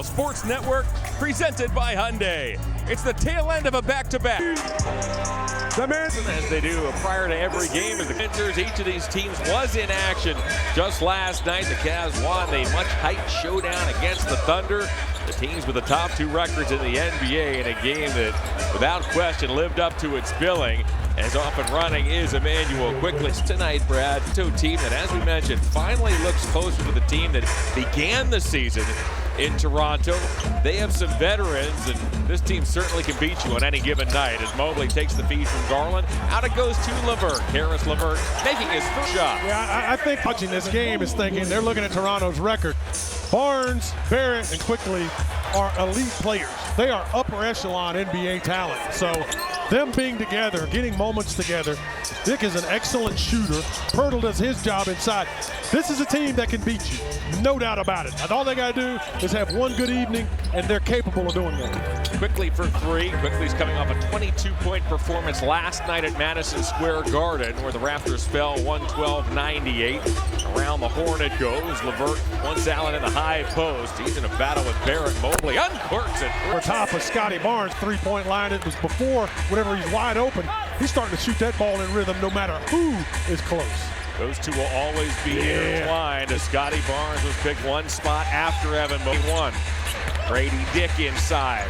Sports Network, presented by Hyundai. It's the tail end of a back-to-back. As they do prior to every game as the Raptors, each of these teams was in action. Just last night, the Cavs won a much-hyped showdown against the Thunder. The teams with the top two records in the NBA in a game that, without question, lived up to its billing. As off and running is Emmanuel quickly tonight, Brad. To a team that, as we mentioned, finally looks closer to the team that began the season in Toronto. They have some veterans, and this team certainly can beat you on any given night. As Mobley takes the feed from Garland, out it goes to LeVert. Harris LeVert making his first shot. Yeah, I think watching this game is thinking they're looking at Toronto's record. Barnes, Barrett, and Quickly are elite players. They are upper echelon NBA talent. So them being together, getting moments together. Dick is an excellent shooter. Pirtle does his job inside. This is a team that can beat you, no doubt about it. And all they got to do is have one good evening, and they're capable of doing that. Quickly for three. Quickly's coming off a 22-point performance last night at Madison Square Garden, where the Raptors fell 112-98. Around the horn it goes. LeVert wants Allen in the high post. He's in a battle with Barrett. Mobley uncorks it. On top of Scotty Barnes' three-point line, it was before, whenever he's wide open, he's starting to shoot that ball in rhythm no matter who is close. Those two will always be intertwined as Scotty Barnes was picked one spot after Evan Mobley won. Brady Dick inside.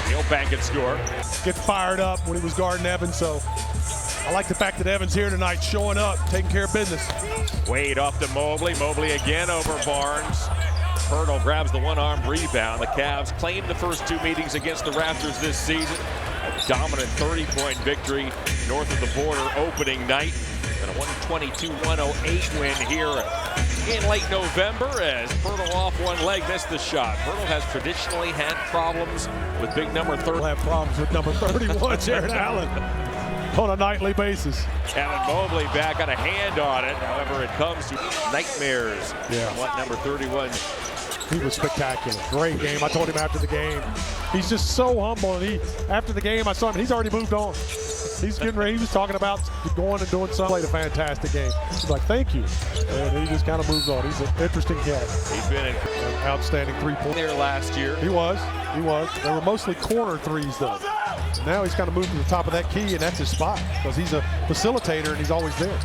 He'll bank and score. Get fired up when he was guarding Evans, so I like the fact that Evans here tonight showing up, taking care of business. Wade off to Mobley. Mobley again over Barnes. Pirtle grabs the one-armed rebound. The Cavs claimed the first two meetings against the Raptors this season. A dominant 30-point victory north of the border opening night. And a 122-108 win here in late November as Pirtle off one leg missed the shot. Pirtle has traditionally had problems with big number 30. We'll have problems with number 31, Jared Allen, on a nightly basis. Evan Mobley back, got a hand on it. However, it comes to nightmares. What number 31? He was spectacular. Great game. I told him after the game. He's just so humble. And after the game, I saw him. He's already moved on. He's getting ready. He was talking about going and doing something. Played a fantastic game. He's like, thank you. And he just kind of moves on. He's an interesting cat. He's been an outstanding three-point there last year. He was. They were mostly corner threes, though. Now he's kind of moved to the top of that key, and that's his spot because he's a facilitator and he's always there.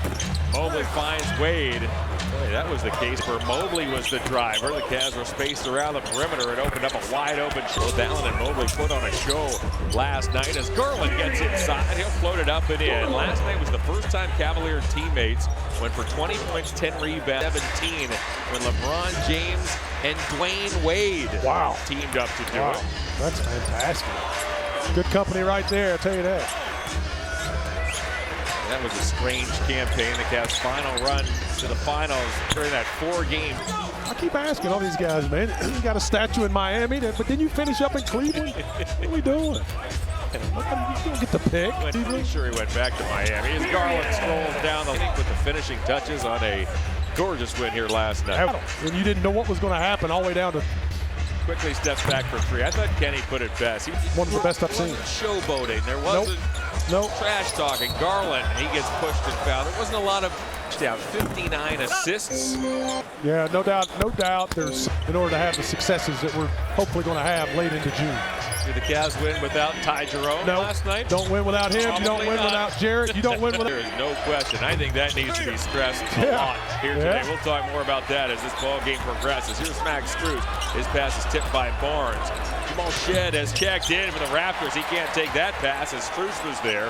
Mobley finds Wade. Boy, that was the case where Mobley was the driver. The Cavs were spaced around the perimeter and opened up a wide open show. Allen and Mobley put on a show last night as Garland gets inside. He'll float it up and in. Last night was the first time Cavalier teammates went for 20 points, 10 rebounds, 17 when LeBron James and Dwayne Wade teamed up to do it. That's fantastic. Good company right there, I'll tell you that. That was a strange campaign. The Cavs' final run to the finals during that 4-game. I keep asking all these guys, man, you got a statue in Miami, but didn't you finish up in Cleveland? What are we doing? You don't get the pick. I'm pretty sure he went back to Miami as Garland scrolls down the link with the finishing touches on a gorgeous win here last night. And you didn't know what was going to happen all the way down to. Quickly steps back for three. I thought Kenny put it best. One of the best I've seen. Showboating. There wasn't trash talking. Garland, he gets pushed and fouled. There wasn't a lot of down. 59 assists. Yeah, no doubt. There's in order to have the successes that we're hopefully going to have late into June. Did the Cavs win without Ty Jerome last night? Don't win without him. You don't win without Jarrett. You don't win without. There is no question. I think that needs to be stressed a lot here today. We'll talk more about that as this ball game progresses. Here's Max Strus. His pass is tipped by Barnes. Jamal Shead has checked in for the Raptors. He can't take that pass as Strus was there.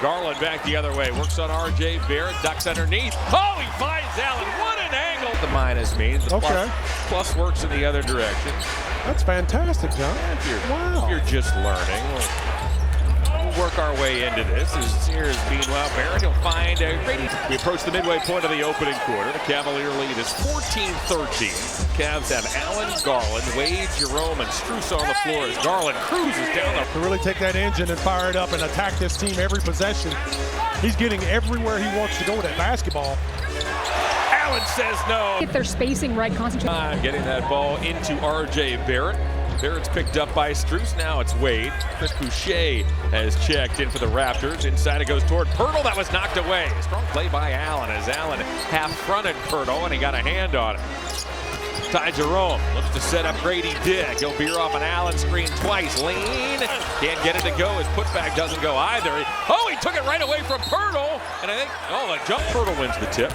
Garland back the other way. Works on R.J. Barrett. Ducks underneath. Oh, he finds Allen. What an angle. The minus means. The plus works in the other direction. That's fantastic, John. If you're just learning, we'll work our way into this. Here's meanwhile Barrett. He'll find Brady. We approach the midway point of the opening quarter. The Cavalier lead is 14-13. Cavs have Allen, Garland, Wade, Jerome, and Strus on the floor as Garland cruises down the. To really take that engine and fire it up and attack this team every possession. He's getting everywhere he wants to go with that basketball. Allen says no. If they're spacing right, concentrate. Getting that ball into R.J. Barrett. Barrett's picked up by Strus. Now it's Wade. Chris Boucher has checked in for the Raptors. Inside it goes toward Pirtle. That was knocked away. Strong play by Allen as Allen half-fronted Pirtle and he got a hand on it. Ty Jerome looks to set up Grady Dick. He'll veer off an Allen screen twice. Lean. Can't get it to go. His putback doesn't go either. Oh, he took it right away from Pirtle. And I think, the jump. Pirtle wins the tip.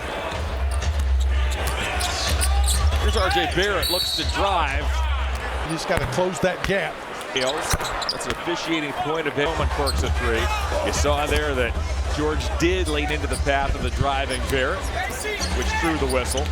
Here's R.J. Barrett. Looks to drive. You just got to close that gap. That's an officiating point of him and Quirks a three. You saw there that George did lean into the path of the driving Barrett, which threw the whistle.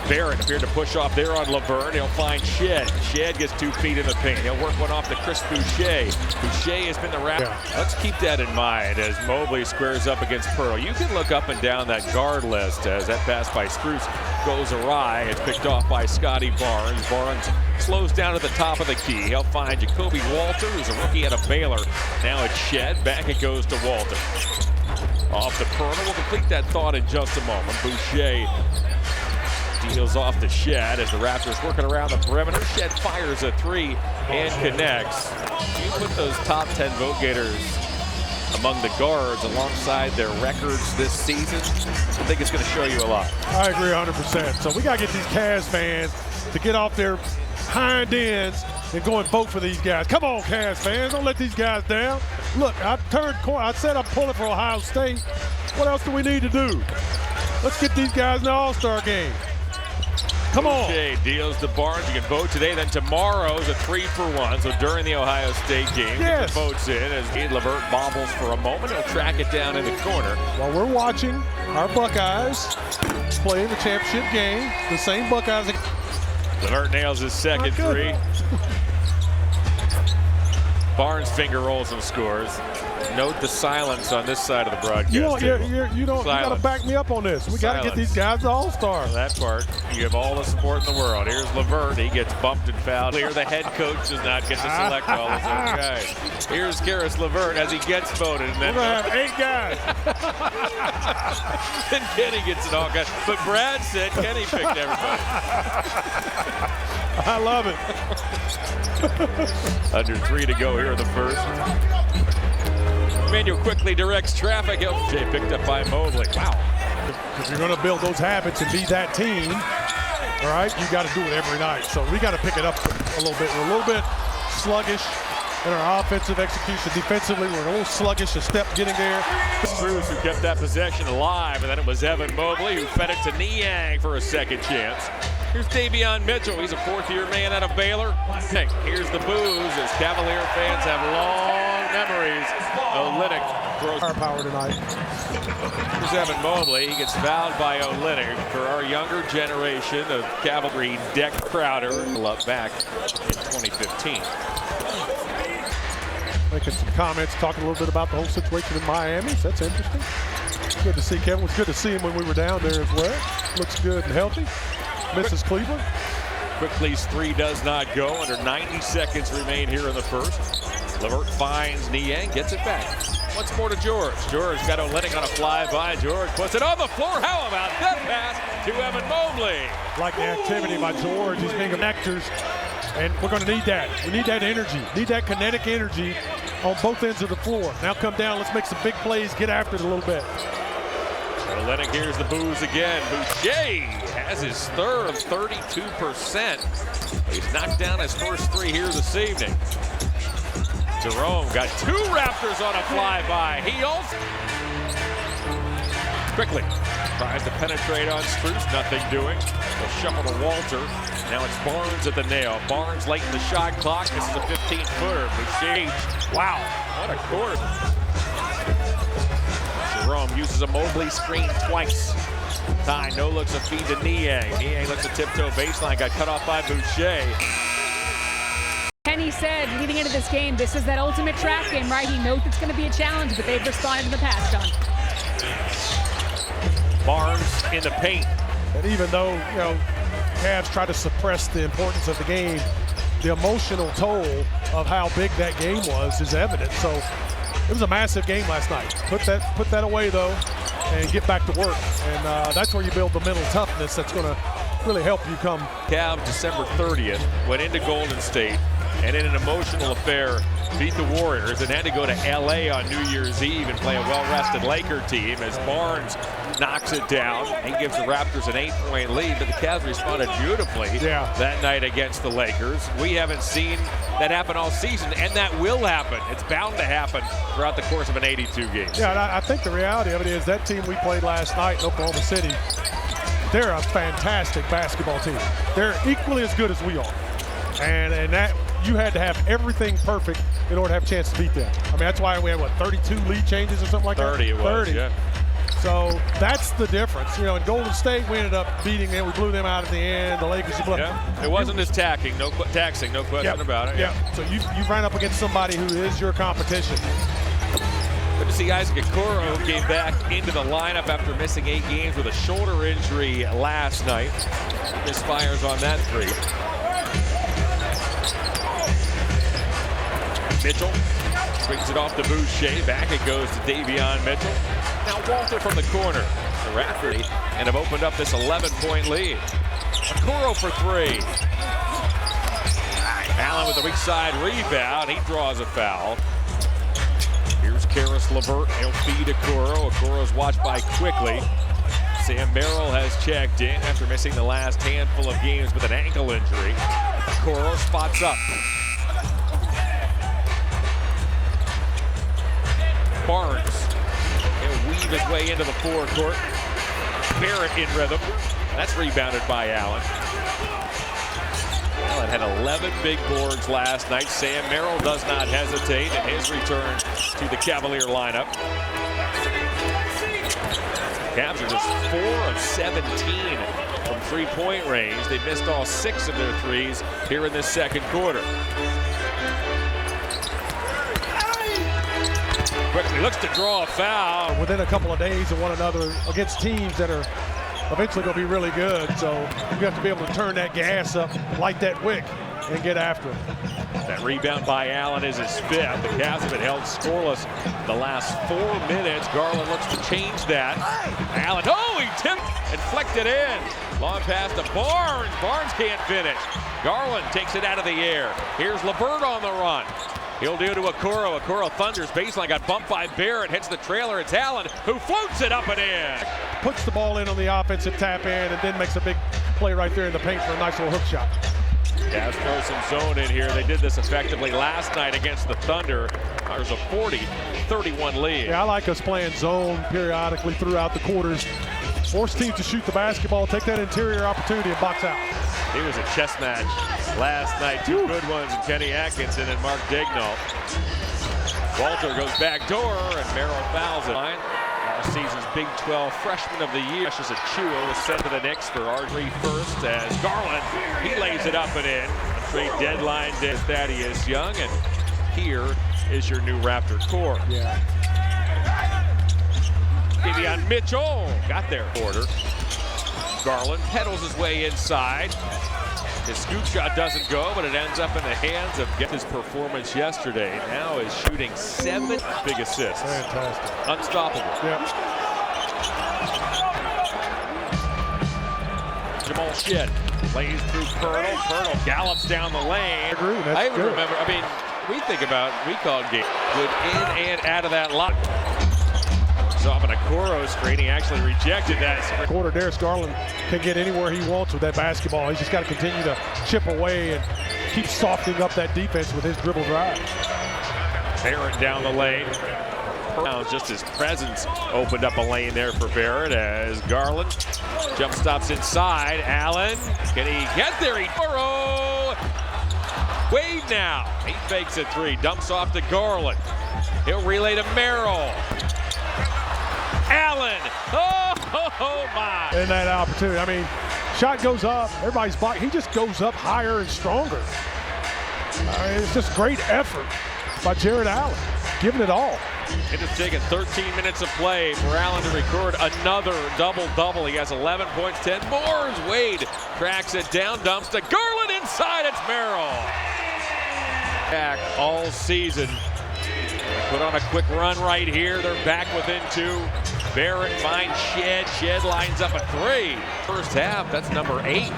Barrett appeared to push off there on Laverne. He'll find Shed. Shed gets 2 feet in the paint. He'll work one off to Chris Boucher. Boucher has been the Raptors. Yeah. Let's keep that in mind as Mobley squares up against Pearl. You can look up and down that guard list as that pass by Spruce goes awry. It's picked off by Scotty Barnes. Barnes slows down at the top of the key. He'll find Jacoby Walter, who's a rookie out of Baylor. Now it's Shed. Back it goes to Walter. Off to Pearl. We'll complete that thought in just a moment. Boucher deals off the Shed as the Raptors working around the perimeter. Shed fires a three and connects. You put those top 10 vote getters among the guards alongside their records this season, I think it's going to show you a lot. I agree 100%. So we got to get these Cavs fans to get off their hind ends and go and vote for these guys. Come on, Cavs fans. Don't let these guys down. Look, I turned corner. I said I'm pulling for Ohio State. What else do we need to do? Let's get these guys in the All-Star game. Come on. Boucher deals to Barnes. You can vote today. Then tomorrow's a 3-for-1. So during the Ohio State game, yes, get the votes in as Levert bobbles for a moment. He'll track it down in the corner. While we're watching our Buckeyes play in the championship game, the same Buckeyes. Levert nails his second three. Barnes finger rolls and scores. Note the silence on this side of the broadcast. You got to back me up on this. We got to get these guys to All-Star. That part, you have all the support in the world. Here's Levert. He gets bumped and fouled. Here, the head coach does not get to select all his own guys. Here's Karis Levert as he gets voted. And then we're going to have 8 guys. Then Kenny gets it all, guys. But Brad said Kenny picked everybody. I love it. Under 3 to go here in the first. Manuel quickly directs traffic. Jay picked up by Mobley. Wow. If you're going to build those habits and be that team, all right, you got to do it every night. So we got to pick it up a little bit. We're a little bit sluggish in our offensive execution. Defensively, we're a little sluggish, a step getting there. Cruz who kept that possession alive, and then it was Evan Mobley who fed it to Niang for a second chance. Here's Davion Mitchell. He's a 4th-year man out of Baylor. Here's the boos as Cavalier fans have long memories. Olynyk throws firepower tonight. Here's Evan Mobley. He gets fouled by Olynyk. For our younger generation of Cavalry, Deck Crowder up back in 2015. Making some comments, talking a little bit about the whole situation in Miami. So that's interesting. Good to see Kevin. It was good to see him when we were down there as well. Looks good and healthy. Misses Cleveland. Quickly's 3 does not go. Under 90 seconds remain here in the first. Levert finds Niang, gets it back. Once more to George. George got Olynyk on a flyby. George puts it on the floor. How about that pass to Evan Mobley? Like the activity by George. He's being connectors, and we're going to need that. We need that energy. Need that kinetic energy on both ends of the floor. Now come down. Let's make some big plays. Get after it a little bit. Olynyk, here's the boos again. Boucher has his third, 32%. He's knocked down his first 3 here this evening. Jerome got 2 Raptors on a flyby. He also quickly tries to penetrate on Spruce, nothing doing. They'll shuffle to Walter. Now it's Barnes at the nail. Barnes late in the shot clock. This is a 15-footer. Boucher, wow, what a quarter. Jerome uses a Mobley screen twice. Ty no looks a feed to Niang. Niang looks a tiptoe baseline, got cut off by Boucher. Kenny said leading into this game, this is that ultimate trap game, right? He knows it's going to be a challenge, but they've responded in the past, John. Barnes in the paint. And even though, Cavs try to suppress the importance of the game, the emotional toll of how big that game was is evident. So it was a massive game last night. Put that away, though, and get back to work. And that's where you build the mental toughness that's going to really help you come. Cavs December 30th went into Golden State and in an emotional affair beat the Warriors and had to go to LA on New Year's Eve and play a well-rested Laker team as Barnes knocks it down. He gives the Raptors an 8-point lead, but the Cavs responded beautifully that night against the Lakers. We haven't seen that happen all season, and that will happen. It's bound to happen throughout the course of an 82 games. Yeah, and I think the reality of it is that team we played last night in Oklahoma City, they're a fantastic basketball team. They're equally as good as we are. And that you had to have everything perfect in order to have a chance to beat them. I mean, that's why we had, what, 32 lead changes or something like 30 that? it was, 30. Yeah. So that's the difference. You know, in Golden State, we ended up beating them. We blew them out at the end. The Lakers, it wasn't as taxing, no question about it. Yeah. So you ran up against somebody who is your competition. Good to see Isaac Okoro came back into the lineup after missing 8 games with a shoulder injury last night. Misfires on that 3. Mitchell swings it off to Boucher. Back it goes to Davion Mitchell. Now Walter from the corner. The Raptors and have opened up this 11-point lead. Okoro for 3. Allen with the weak side rebound. He draws a foul. Here's Karis LeVert. He'll feed Okoro. Okoro's watched by quickly. Sam Merrill has checked in after missing the last handful of games with an ankle injury. Okoro spots up. Barnes. He'll weave his way into the forecourt. Barrett in rhythm. That's rebounded by Allen. Allen had 11 big boards last night. Sam Merrill does not hesitate in his return to the Cavalier lineup. Cavs are just 4 of 17 from three-point range. They missed all 6 of their threes here in this second quarter. Quickly looks to draw a foul. Within a couple of days of one another against teams that are eventually going to be really good. So you have to be able to turn that gas up, light that wick, and get after it. That rebound by Allen is his 5th. The Cavs have been held scoreless the last 4 minutes. Garland looks to change that. Allen, he tipped and flicked it in. Long pass to Barnes. Barnes can't finish. Garland takes it out of the air. Here's LeVert on the run. He'll do to Okoro. Okoro thunders baseline, got bumped by Barrett, hits the trailer. It's Allen who floats it up and in. Puts the ball in on the offensive tap in and then makes a big play right there in the paint for a nice little hook shot. Cavs throw some zone in here. They did this effectively last night against the Thunder. There's a 40-31 lead. Yeah, I like us playing zone periodically throughout the quarters. Force teams to shoot the basketball, take that interior opportunity and box out. It was a chess match last night. 2 good ones, Kenny Atkinson and Mark Daignault. Walter goes back door and Merrill fouls it. Last season's Big 12 Freshman of the Year. Precious Achiuwa was sent to the Knicks for R3 first as Garland, he lays it up and in. Trade deadline day, Thaddeus Young, and here is your new Raptor core. Yeah. Davion Mitchell got there. Quarter. Garland pedals his way inside. His scoop shot doesn't go, but it ends up in the hands of his performance yesterday. Now is shooting 7 big assists. Fantastic. Unstoppable. Yep. Jamal Shead plays through Pirtle. Pirtle gallops down the lane. I agree. That's even remember, we think about, we called game. Good in and out of that lot. Off an Okoro screen, he actually rejected that. Quarter, Darius Garland can get anywhere he wants with that basketball. He's just got to continue to chip away and keep softening up that defense with his dribble drive. Barrett down the lane. Just his presence opened up a lane there for Barrett as Garland jump stops inside. Allen, can he get there? Wade now. He fakes a 3, dumps off to Garland. He'll relay to Merrill. Allen, oh my. And that opportunity, I mean, shot goes up, everybody's blocked. He just goes up higher and stronger. It's just great effort by Jared Allen, giving it all. It has taken 13 minutes of play for Allen to record another double-double. He has 11 points, 10 boards. Wade tracks it down, dumps to Garland inside. It's Merrill. Back all season. Put on a quick run right here. They're back within 2. Barrett finds Shead. Shead lines up a 3. First half, that's number 8.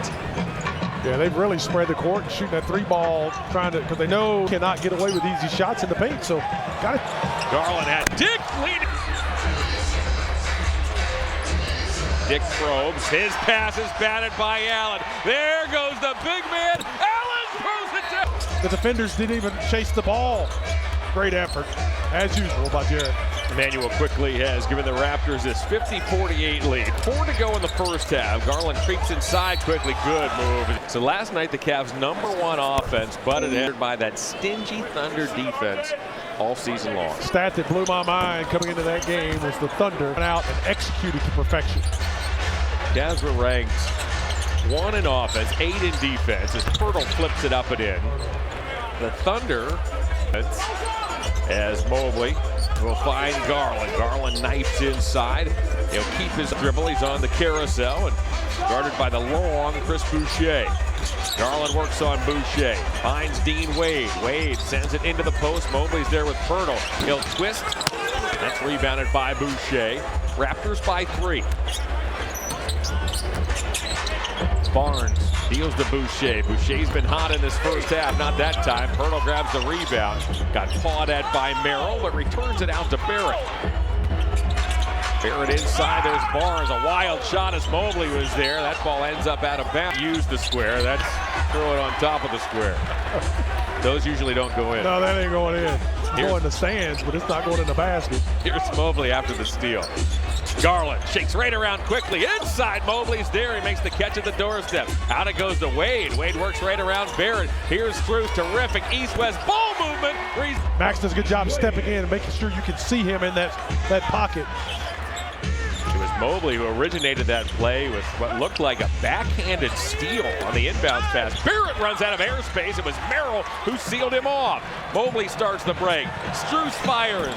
Yeah, they've really spread the court and shooting that 3-ball, trying to, because they know cannot get away with easy shots in the paint. So, got it. Garland had Dick leading. Dick probes. His pass is batted by Allen. There goes the big man. Allen throws it down. The defenders didn't even chase the ball. Great effort, as usual, by Jared. Emmanuel quickly has given the Raptors this 50-48 lead. 4 to go in the first half. Garland creeps inside quickly. Good move. So last night, the Cavs' #1 offense butted headed by that stingy Thunder defense all season long. Stat that blew my mind coming into that game was the Thunder went out and executed to perfection. Cavs were ranked 1 in offense, 8 in defense as Pirtle flips it up and in. The Thunder, as Mobley will find Garland. Garland knifes inside. He'll keep his dribble. He's on the carousel and guarded by the long Chris Boucher. Garland works on Boucher. Finds Dean Wade. Wade sends it into the post. Mobley's there with Pirtle. He'll twist. That's rebounded by Boucher. Raptors by 3. Barnes deals to Boucher. Boucher's been hot in this first half. Not that time. Pirtle grabs the rebound. Got pawed at by Merrill, but returns it out to Barrett. Barrett inside. There's Barnes. A wild shot as Mobley was there. That ball ends up out of bounds. Use the square. That's throw it on top of the square. Those usually don't go in. No, that ain't going in. It's going in the stands, but it's not going in the basket. Here's Mobley after the steal. Garland shakes right around quickly. Inside, Mobley's there. He makes the catch at the doorstep. Out it goes to Wade. Wade works right around Barrett. Here's Struce. Terrific east-west ball movement. Max does a good job stepping in and making sure you can see him in that pocket. It was Mobley who originated that play with what looked like a backhanded steal on the inbounds pass. Barrett runs out of airspace. It was Merrill who sealed him off. Mobley starts the break. Struce fires.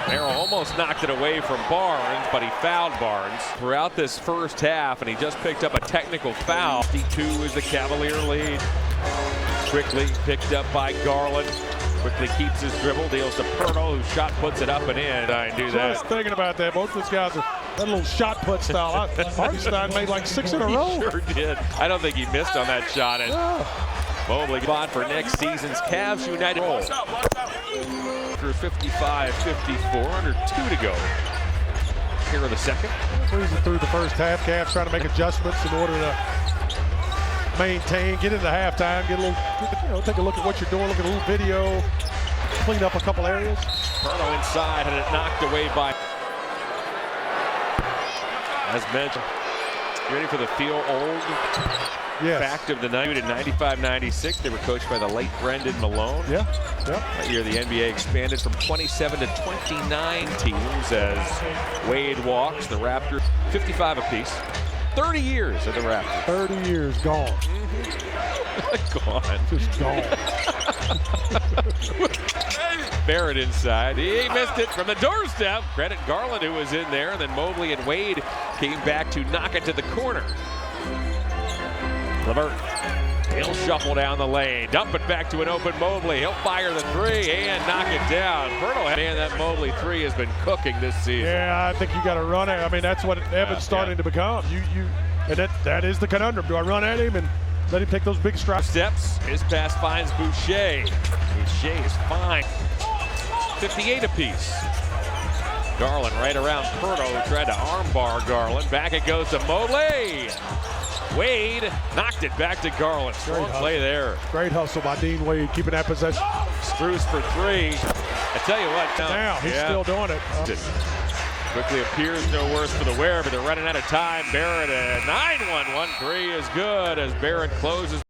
Merrill almost knocked it away from Barnes, but he fouled Barnes throughout this first half, and he just picked up a technical foul. 52 is the Cavalier lead. Quickly picked up by Garland. Quickly keeps his dribble, deals to Pirtle, whose shot puts it up and in. I do that. I was thinking about that. Both those guys are that little shot put style. Hartenstein made like 6 in a row. He sure did. I don't think he missed on that shot. And Mobley spot for next season's Cavs United roll. After 55-54, under 2 to go. Here in the second. Cruising through the first half. Cavs trying to make adjustments in order to maintain, get into halftime, get a little, take a look at what you're doing, look at a little video, clean up a couple areas. Pirtle inside, and it knocked away by. As mentioned, you ready for the feel old fact of the night? In 95-96, they were coached by the late Brendan Malone. Yeah. That year, the NBA expanded from 27 to 29 teams as Wade walks. The Raptors, 55 apiece. 30 years at the Raptors. 30 years gone. Gone. Just gone. Barrett inside. He missed it from the doorstep. Credit Garland, who was in there. And then Mobley and Wade came back to knock it to the corner. LeVert. He'll shuffle down the lane. Dump it back to an open Mobley. He'll fire the 3 and knock it down. Pirtle, man, that Mobley 3 has been cooking this season. Yeah, I think you got to run it. I mean, that's what Evan's starting to become. And that is the conundrum. Do I run at him and let him take those big strides? Steps. His pass finds Boucher. Boucher is fine. 58 apiece. Garland right around Pirtle, who tried to armbar Garland. Back it goes to Mobley. Wade knocked it back to Garland. Strong play there. Great hustle by Dean Wade, keeping that possession. Struce for 3. I tell you what. Now he's still doing it. Quickly appears no worse for the wearer, but they're running out of time. Barrett, a 9-1-1 3 is good as Barrett closes.